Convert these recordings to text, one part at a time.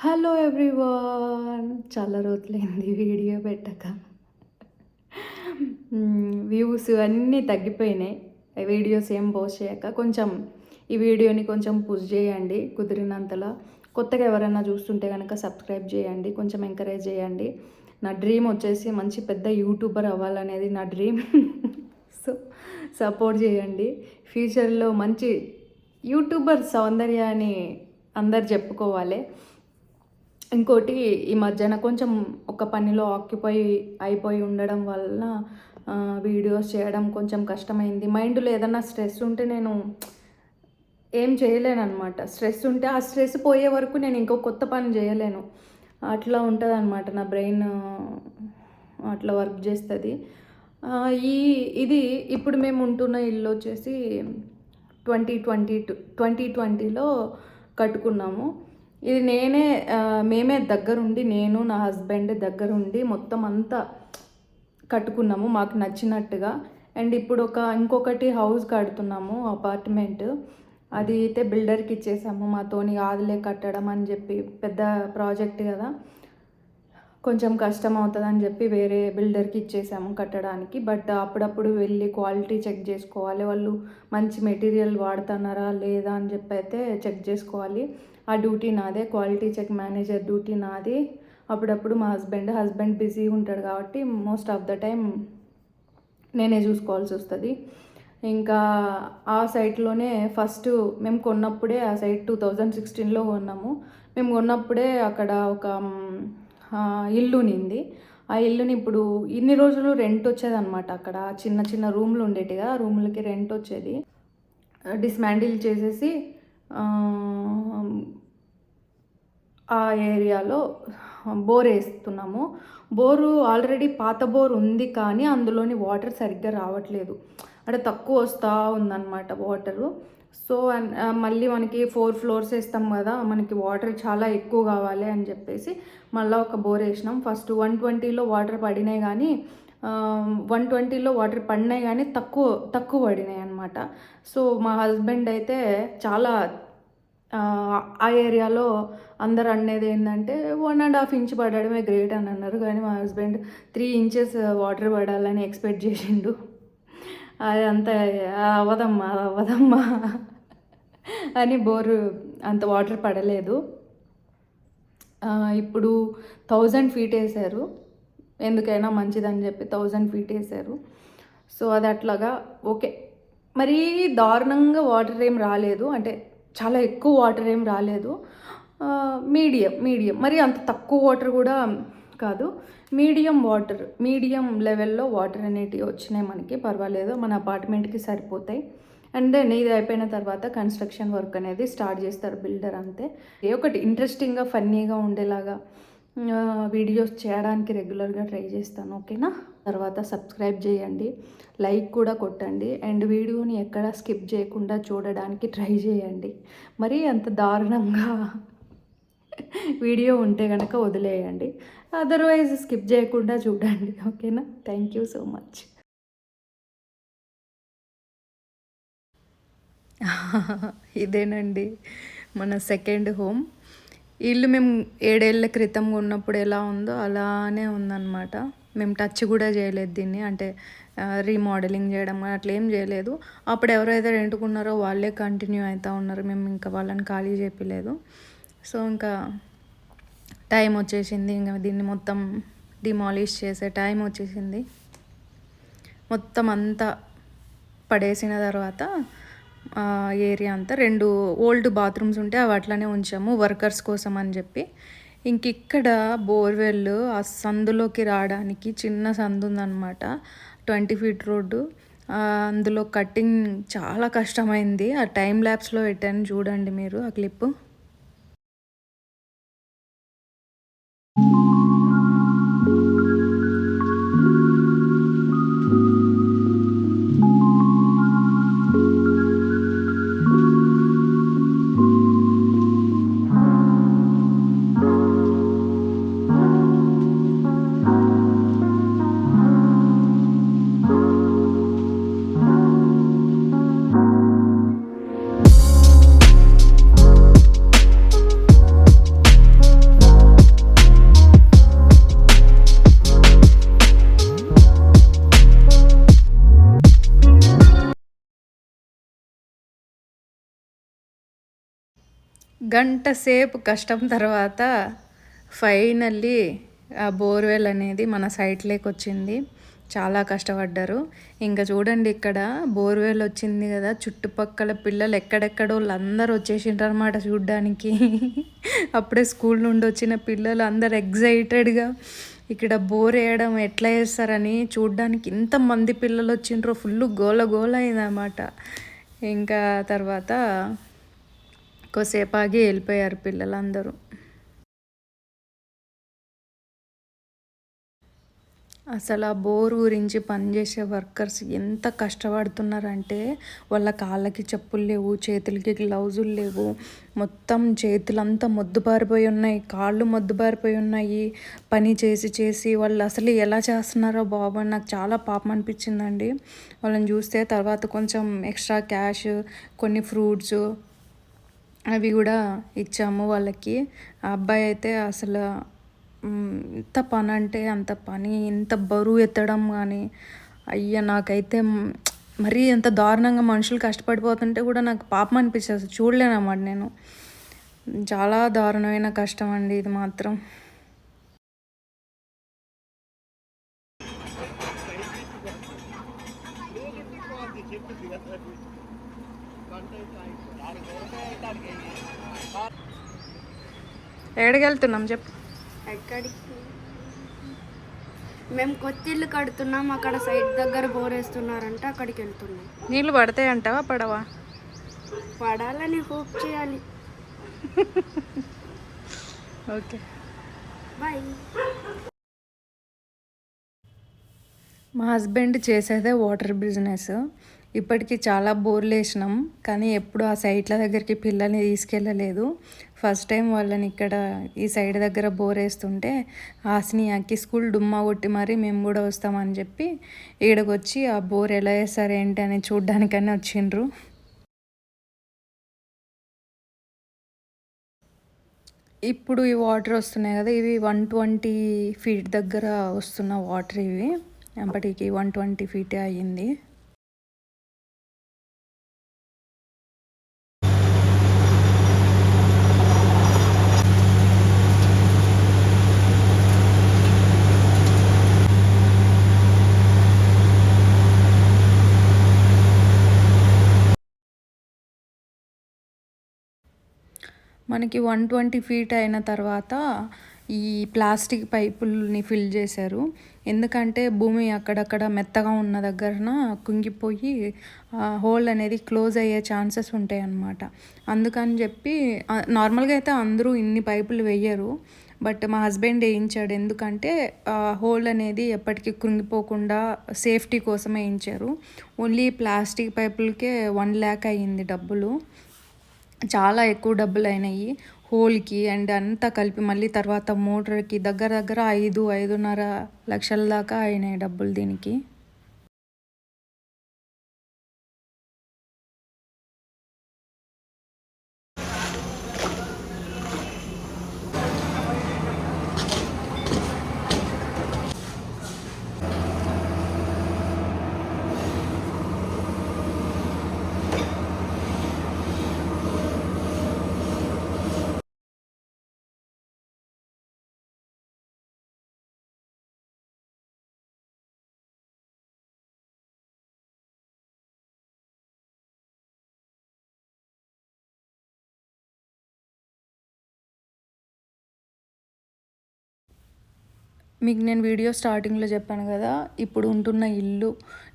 Hello everyone. చాలా రోజులైంది video పెట్టక. వ్యూస్ అన్నీ తగ్గిపోయినాయి. వీడియోస్ ఏం పోస్ట్ చేయక. కొంచెం ఈ వీడియోని కొంచెం పుష్ చేయండి కుదిరినంతలా. కొత్తగా ఎవరైనా చూస్తుంటే కనుక సబ్స్క్రైబ్ చేయండి, కొంచెం ఎంకరేజ్ చేయండి. నా డ్రీమ్ వచ్చేసి మంచి పెద్ద యూట్యూబర్ అవ్వాలనేది నా డ్రీమ్. సో సపోర్ట్ చేయండి. ఫ్యూచర్లో మంచి యూట్యూబర్ సౌందర్యాన్ని అందరు చెప్పుకోవాలి. ఇంకోటి, ఈ మధ్యన కొంచెం ఒక పనిలో అయిపోయి ఉండడం వలన వీడియోస్ చేయడం కొంచెం కష్టమైంది. మైండ్లో ఏదన్నా స్ట్రెస్ ఉంటే నేను ఏం చేయలేనమాట. స్ట్రెస్ ఉంటే ఆ స్ట్రెస్ పోయే వరకు నేను ఇంకో కొత్త పని చేయలేను. అట్లా ఉంటుందన్నమాట. నా బ్రెయిన్ అట్లా వర్క్ చేస్తుంది. ఇది ఇప్పుడు మేము ఉంటున్న ఇల్లు వచ్చేసి 2020లో కట్టుకున్నాము. ఇది మేమే దగ్గరుండి, నేను నా హస్బెండ్ దగ్గరుండి మొత్తం అంతా కట్టుకున్నాము మాకు నచ్చినట్టుగా. అండ్ ఇప్పుడు ఇంకొకటి హౌస్ కడుతున్నాము, అపార్ట్మెంట్. అది అయితే బిల్డర్కి ఇచ్చేసాము. మాతోని కాదులే కట్టడం అని చెప్పి, పెద్ద ప్రాజెక్ట్ కదా, కొంచెం కష్టం అవుతుందని చెప్పి వేరే బిల్డర్కి ఇచ్చేసాము కట్టడానికి. బట్ అప్పుడప్పుడు వెళ్ళి క్వాలిటీ చెక్ చేసుకోవాలి, వాళ్ళు మంచి మెటీరియల్ వాడుతున్నారా లేదా అని చెప్పి అయితే చెక్ చేసుకోవాలి. ఆ డ్యూటీ నాదే, క్వాలిటీ చెక్ మేనేజర్ డ్యూటీ నాది. అప్పుడప్పుడు మా హస్బెండ్ బిజీగా ఉంటాడు కాబట్టి మోస్ట్ ఆఫ్ ద టైం నేనే చూసుకోవాల్సి వస్తుంది. ఇంకా ఆ సైట్లోనే ఫస్ట్ మేము కొన్నప్పుడే, ఆ సైట్ 2016లో కొన్నాము. మేము కొన్నప్పుడే అక్కడ ఒక ఇల్లు నింది. ఆ ఇల్లుని ఇప్పుడు ఇన్ని రోజులు రెంట్ వచ్చేది అనమాట. అక్కడ చిన్న చిన్న రూమ్లు ఉండేటిగా, రూమ్లకి రెంట్ వచ్చేది. డిస్మాండిల్ చేసేసి ఆ ఏరియాలో బోర్ వేస్తున్నాము. బోరు ఆల్రెడీ పాత బోర్ ఉంది, కానీ అందులోని వాటర్ సరిగ్గా రావట్లేదు. అంటే తక్కువ వస్తూ ఉందన్నమాట వాటరు. సో మళ్ళీ మనకి 4 floors వేస్తాం కదా, మనకి వాటర్ చాలా ఎక్కువ కావాలి అని చెప్పేసి మళ్ళీ ఒక బోర్ వేసినాం. ఫస్ట్ 120లో వాటర్ పడినాయి, కానీ 120లో వాటర్ పడినాయి కానీ తక్కువ పడినాయి అనమాట. సో మా హస్బెండ్ అయితే చాలా ఆ ఏరియాలో అందరు అనేది ఏంటంటే 1.5 inch పడడమే గ్రేట్ అని అన్నారు, కానీ మా హస్బెండ్ 3 inches వాటర్ పడాలని ఎక్స్పెక్ట్ చేసిండు. అది అంత అవ్వదమ్మా అని బోరు అంత వాటర్ పడలేదు. ఇప్పుడు 1000 feet వేసారు, ఎందుకైనా మంచిదని చెప్పి 1000 feet వేసారు. సో అది అట్లాగా ఓకే. మరీ దారుణంగా వాటర్ ఏం రాలేదు, అంటే చాలా ఎక్కువ వాటర్ ఏం రాలేదు. మీడియం మరి అంత తక్కువ వాటర్ కూడా కాదు, మీడియం లెవెల్లో వాటర్ అనేటివి వచ్చినాయి మనకి. పర్వాలేదు, మన అపార్ట్మెంట్కి సరిపోతాయి. అండ్ దెన్ ఇది అయిపోయిన తర్వాత కన్స్ట్రక్షన్ వర్క్ అనేది స్టార్ట్ చేస్తారు బిల్డర్. అంతే. ఒకటి ఇంట్రెస్టింగ్గా ఫన్నీగా ఉండేలాగా వీడియోస్ చేయడానికి రెగ్యులర్గా ట్రై చేస్తాను, ఓకేనా? తర్వాత సబ్స్క్రైబ్ చేయండి, లైక్ కూడా కొట్టండి, అండ్ వీడియోని ఎక్కడా స్కిప్ చేయకుండా చూడడానికి ట్రై చేయండి. మరీ అంత దారుణంగా వీడియో ఉంటే కనుక వదిలేయండి, అదర్వైజ్ స్కిప్ చేయకుండా చూడండి, ఓకేనా? Thank you so much. ఇదేనండి మన సెకండ్ హోమ్. ఇల్లు మేము 7 ఏళ్ల క్రితం ఉన్నప్పుడు ఎలా ఉందో అలానే ఉందన్నమాట. మేము టచ్ కూడా చేయలేదు దీన్ని, అంటే రీమోడలింగ్ చేయడం అట్లా ఏం చేయలేదు. అప్పుడు ఎవరైతే రెంటుకున్నారో వాళ్ళే కంటిన్యూ అవుతూ ఉన్నారు, మేము ఇంకా వాళ్ళని ఖాళీ చేయలేదు. సో ఇంకా టైం వచ్చేసింది, ఇంకా దీన్ని మొత్తం డిమాలిష్ చేసే టైం వచ్చేసింది. మొత్తం అంతా పడేసిన తర్వాత ఏరియా అంతా 2 ఓల్డ్ బాత్రూమ్స్ ఉంటే అవి అట్లనే ఉంచాము వర్కర్స్ కోసం అని చెప్పి. ఇంక ఇక్కడ బోర్వెల్ ఆ సందులోకి రావడానికి చిన్న సందు ఉందన్నమాట, 20 feet రోడ్డు. అందులో కటింగ్ చాలా కష్టమైంది. ఆ టైం ల్యాబ్స్లో పెట్టాను, చూడండి మీరు ఆ క్లిప్పు. గంట సేపు కష్టం తర్వాత ఫైనల్లీ ఆ బోర్వెల్ అనేది మన సైట్లోకి వచ్చింది. చాలా కష్టపడ్డారు. ఇంకా చూడండి ఇక్కడ బోర్వెల్ వచ్చింది కదా, చుట్టుపక్కల పిల్లలు ఎక్కడెక్కడో అందరూ వచ్చేసిండ్రు అనమాట చూడ్డానికి. అప్పుడే స్కూల్ నుండి వచ్చిన పిల్లలు అందరు ఎగ్జైటెడ్గా ఇక్కడ బోర్ వేయడం ఎట్లా చేస్తారని చూడ్డానికి ఇంతమంది పిల్లలు వచ్చిండ్రో ఫుల్ గోల గోల అయిందన్నమాట. ఇంకా తర్వాత కొద్దిసేపు ఆగి వెళ్ళిపోయారు పిల్లలందరూ. అసలు ఆ బోర్ గురించి పనిచేసే వర్కర్స్ ఎంత కష్టపడుతున్నారంటే వాళ్ళ కాళ్ళకి చెప్పులు లేవు, చేతులకి గ్లౌజులు లేవు, మొత్తం చేతులంతా మొద్దుబారిపోయి ఉన్నాయి, కాళ్ళు మొద్దుబారిపోయి ఉన్నాయి. పని చేసి చేసి వాళ్ళు అసలు ఎలా చేస్తున్నారో బాబు అని నాకు చాలా పాపం అనిపించిందండి వాళ్ళని చూస్తే. తర్వాత కొంచెం ఎక్స్ట్రా క్యాష్, కొన్ని ఫ్రూట్స్ అవి కూడా ఇచ్చాము వాళ్ళకి. ఆ అబ్బాయి అయితే అసలు ఎంత పని అంటే అంత పని, ఇంత బరువు ఎత్తడం కానీ అయ్యా నాకైతే మరీ ఎంత దారుణంగా మనుషులు కష్టపడిపోతుంటే కూడా నాకు పాపం అనిపిస్తుంది, అసలు చూడలేనమాట నేను. చాలా దారుణమైన కష్టం అండి ఇది మాత్రం. ఎక్కడికి చెప్పు. ఎక్కడికి? మేము కొత్త ఇల్లు కడుతున్నాం, అక్కడ సైడ్ దగ్గర బోర్ వేస్తున్నారంట, అక్కడికి వెళ్తున్నాం. నీళ్ళు పడతాయంటావా పడవా? పడాలని హోప్ చేయాలి. Okay bye. మా హస్బెండ్ చేసేదే వాటర్ బిజినెస్. ఇప్పటికీ చాలా బోర్లు వేసినాం, కానీ ఎప్పుడు ఆ సైట్ల దగ్గరికి పిల్లల్ని తీసుకెళ్ళలేదు. ఫస్ట్ టైం వాళ్ళని ఇక్కడ ఈ సైడ్ దగ్గర బోర్ వేస్తుంటే హాసిని అక్కి స్కూల్ డుమ్మా కొట్టి మరి మేము కూడా వస్తామని చెప్పి ఈడకి వచ్చి ఆ బోర్ ఎలా వేస్తారు ఏంటి అని చూడ్డానికని వచ్చిండ్రు. ఇప్పుడు ఈ వాటర్ వస్తున్నాయి కదా, ఇవి 120 ఫీట్ దగ్గర వస్తున్న వాటర్ ఇవి. అప్పటికి 120 ఫీటే అయ్యింది. మనకి 120 ఫీట్ అయిన తర్వాత ఈ ప్లాస్టిక్ పైపుల్ని ఫిల్ చేశారు. ఎందుకంటే భూమి అక్కడక్కడ మెత్తగా ఉన్న దగ్గరన కుంగిపోయి హోల్ అనేది క్లోజ్ అయ్యే ఛాన్సెస్ ఉంటాయి అన్నమాట. అందుకని చెప్పి నార్మల్గా అయితే అందరూ ఇన్ని పైపులు వేయరు, బట్ మా హస్బెండ్ వేయించాడు. ఎందుకంటే హోల్ అనేది ఎప్పటికీ కృంగిపోకుండా సేఫ్టీ కోసమే వేయించారు. ఓన్లీ ప్లాస్టిక్ పైపులకే 1 lakh అయ్యింది డబ్బులు. చాలా ఎక్కువ డబ్బులు అయినాయి హోల్కి అండ్ అంతా కలిపి. మళ్ళీ తర్వాత మోటార్కి దగ్గర దగ్గర 5-5.5 లక్షల దాకా అయినాయి డబ్బులు దీనికి. మీకు నేను వీడియో స్టార్టింగ్లో చెప్పాను కదా, ఇప్పుడు ఉంటున్న ఇల్లు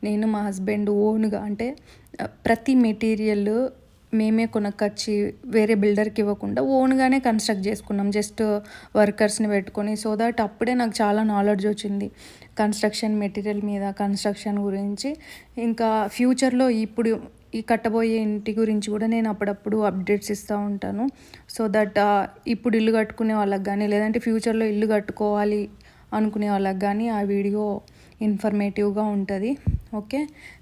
నేను మా హస్బెండ్ ఓన్గా, అంటే ప్రతి మెటీరియల్ మేమే కొనకొచ్చి వేరే బిల్డర్కి ఇవ్వకుండా ఓన్గానే కన్స్ట్రక్ట్ చేసుకున్నాం, జస్ట్ వర్కర్స్ని పెట్టుకొని. సో దట్ అప్పుడే నాకు చాలా నాలెడ్జ్ వచ్చింది కన్స్ట్రక్షన్ మెటీరియల్ మీద, కన్స్ట్రక్షన్ గురించి. ఇంకా ఫ్యూచర్లో ఇప్పుడు ఈ కట్టబోయే ఇంటి గురించి కూడా నేను అప్పుడప్పుడు అప్డేట్స్ ఇస్తూ ఉంటాను. సో దట్ ఇప్పుడు ఇల్లు కట్టుకునే వాళ్ళకి కానీ, లేదంటే ఫ్యూచర్లో ఇల్లు కట్టుకోవాలి అనుకునే వాళ్ళకి కానీ ఆ వీడియో ఇన్ఫర్మేటివ్గా ఉంటుంది. Okay,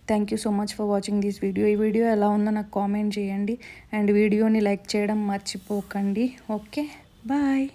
thank you so much for watching this video. ఈ వీడియో ఎలా ఉందో నాకు కామెంట్ చేయండి అండ్ వీడియోని లైక్ చేయడం మర్చిపోకండి. Okay, bye.